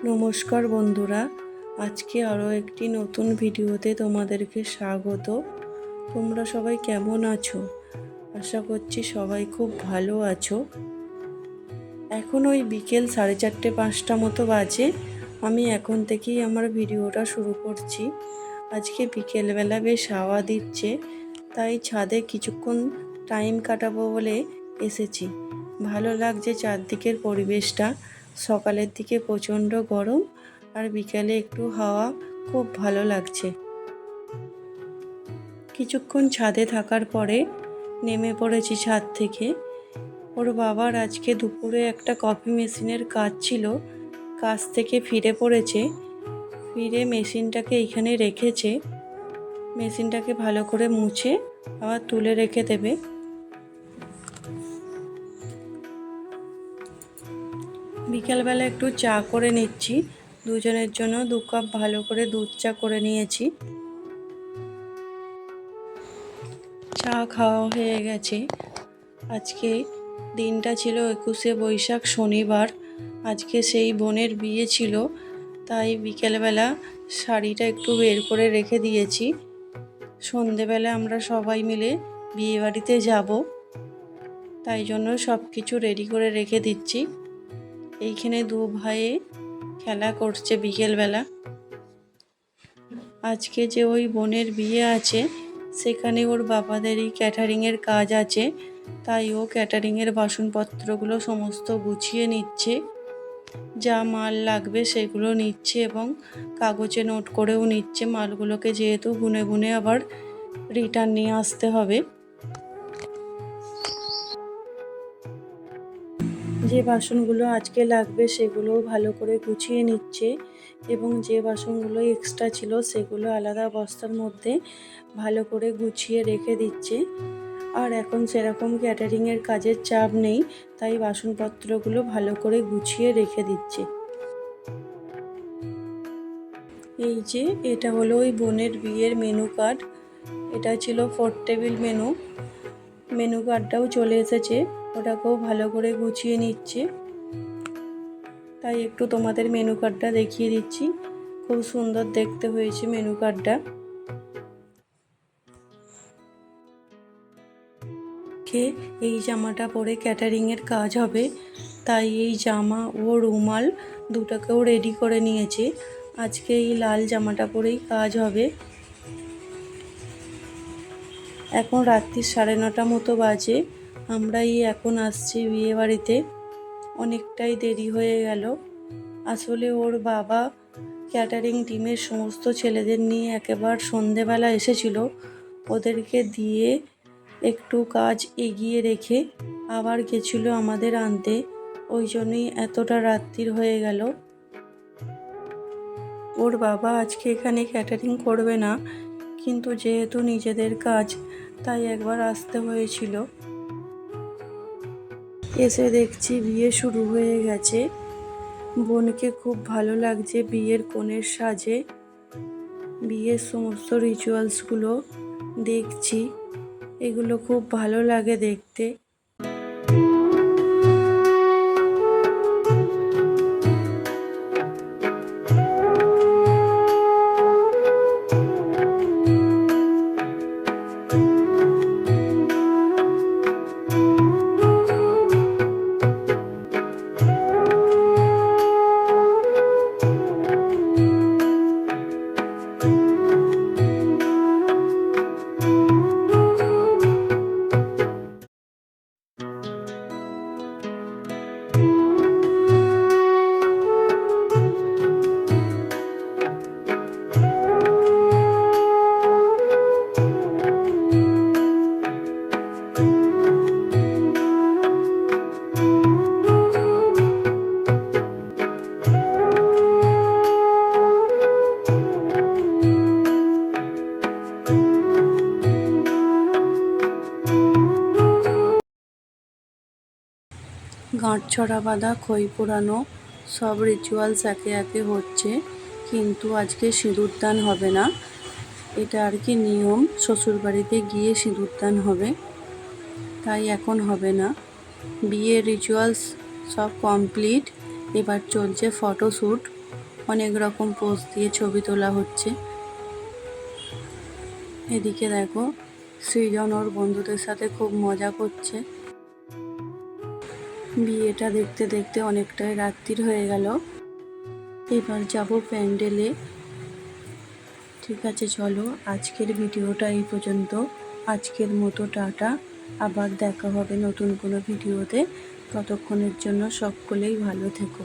নমস্কার বন্ধুরা, আজকে আরও একটি নতুন ভিডিওতে তোমাদেরকে স্বাগত। তোমরা সবাই কেমন আছো? আশা করছি সবাই খুব ভালো আছো। এখন ওই বিকেল 4:30-5টা মতো বাজে। আমি এখন থেকেই আমার ভিডিওটা শুরু করছি। আজকে বিকেলবেলা বেশ হাওয়া দিচ্ছে, তাই ছাদে কিছুক্ষণ টাইম কাটাবো বলে এসেছি। ভালো লাগছে চারদিকের পরিবেশটা। সকালের দিকে প্রচণ্ড গরম, আর বিকালে একটু হাওয়া, খুব ভালো লাগছে। কিছুক্ষণ ছাদে থাকার পরে নেমে পড়েছি ছাদ থেকে। ওর বাবার আজকে দুপুরে একটা কফি মেশিনের কাজ ছিল, কাজ থেকে ফিরে পড়েছে। ফিরে মেশিনটাকে এইখানে রেখেছে। মেশিনটাকে ভালো করে মুছে আবার তুলে রেখে দেবে। বিকেলবেলা একটু চা করে নিচ্ছি, দুজনের জন্য 2 কাপ ভালো করে দুধ চা করে নিয়েছি। চা খাওয়া হয়ে গেছে। আজকে দিনটা ছিল 21শে বৈশাখ, শনিবার। আজকে সেই বোনের বিয়ে ছিল, তাই বিকেলবেলা শাড়িটা একটু বের করে রেখে দিয়েছি। সন্ধেবেলা আমরা সবাই মিলে বিয়ে বাড়িতে যাব, তাই জন্য সব কিছু রেডি করে রেখে দিচ্ছি। এইখানে 2 ভাইয়ে খেলা করছে বিকেলবেলা। আজকে যে ওই বোনের বিয়ে আছে, সেখানে ওর বাবাদেরই ক্যাটারিংয়ের কাজ আছে, তাই ও ক্যাটারিংয়ের বাসনপত্রগুলো সমস্ত গুছিয়ে নিচ্ছে। যা মাল লাগবে সেগুলো নিচ্ছে এবং কাগজে নোট করেও নিচ্ছে মালগুলোকে, যেহেতু গুনে গুনে আবার রিটার্ন নিয়ে আসতে হবে। যে বাসনগুলো আজকে লাগবে সেগুলোও ভালো করে গুছিয়ে নিচ্ছে এবং যে বাসনগুলো এক্সট্রা ছিল সেগুলো আলাদা বস্তার মধ্যে ভালো করে গুছিয়ে রেখে দিচ্ছে। আর এখন সেরকম ক্যাটারিংয়ের কাজের চাপ নেই, তাই বাসনপত্রগুলো ভালো করে গুছিয়ে রেখে দিচ্ছে। এই যে এটা হলো ওই বোনের বিয়ের মেনু কার্ড। এটা ছিল 4 টেবিল মেনু। মেনু কার্ডটাও চলে এসেছে, ওটাকেও ভালো করে গুছিয়ে নিচ্ছে। তাই একটু তোমাদের মেনু কার্ডটা দেখিয়ে দিচ্ছি। খুব সুন্দর দেখতে হয়েছে মেনু কার্ডটা। এই জামাটা পরে ক্যাটারিংয়ের কাজ হবে, তাই এই জামা ও রুমাল দুটাকেও রেডি করে নিয়েছে। আজকে এই লাল জামাটা পরেই কাজ হবে। এখন রাত্রি 9:30 মতো বাজে। আমরাই এখন আসছি বিয়ে বাড়িতে। অনেকটাই দেরি হয়ে গেল। আসলে ওর বাবা ক্যাটারিং টিমের সমস্ত ছেলেদের নিয়ে একেবারে সন্ধেবেলা এসেছিল। ওদেরকে দিয়ে একটু কাজ এগিয়ে রেখে আবার গেছিলো আমাদের আনতে, ওই জন্যই এতটা রাত্রির হয়ে গেল। ওর বাবা আজকে এখানে ক্যাটারিং করবে না, কিন্তু যেহেতু নিজেদের কাজ, তাই একবার আসতে হয়েছিল। এসে দেখছি বিয়ে শুরু হয়ে গেছে। বোনকে খুব ভালো লাগছে বিয়ের কনের সাজে। বিয়ের সমস্ত রিচুয়ালসগুলো দেখছি, এগুলো খুব ভালো লাগে দেখতে। গাঁটছড়া বাঁধা, খই পোড়ানো, সব রিচুয়ালস একে একে হচ্ছে, কিন্তু আজকে সিঁদুরদান হবে না। এটা আর কি নিয়ম, শ্বশুরবাড়িতে গিয়ে সিঁদুরদান হবে, তাই এখন হবে না। বিয়ের রিচুয়ালস সব কমপ্লিট, এবার চলছে ফটোশ্যুট। অনেক রকম পোজ দিয়ে ছবি তোলা হচ্ছে। এদিকে দেখো সৃজন ওর বন্ধুদের সাথে খুব মজা করছে। বিয়েটা দেখতে দেখতে অনেকটাই রাত্রির হয়ে গেল। এবার যাব প্যান্ডেলে। ঠিক আছে, চলো আজকের ভিডিওটা এই পর্যন্ত। আজকের মতো টাটা। আবার দেখা হবে নতুন কোনো ভিডিওতে। ততক্ষণের জন্য সকলেই ভালো থেকো।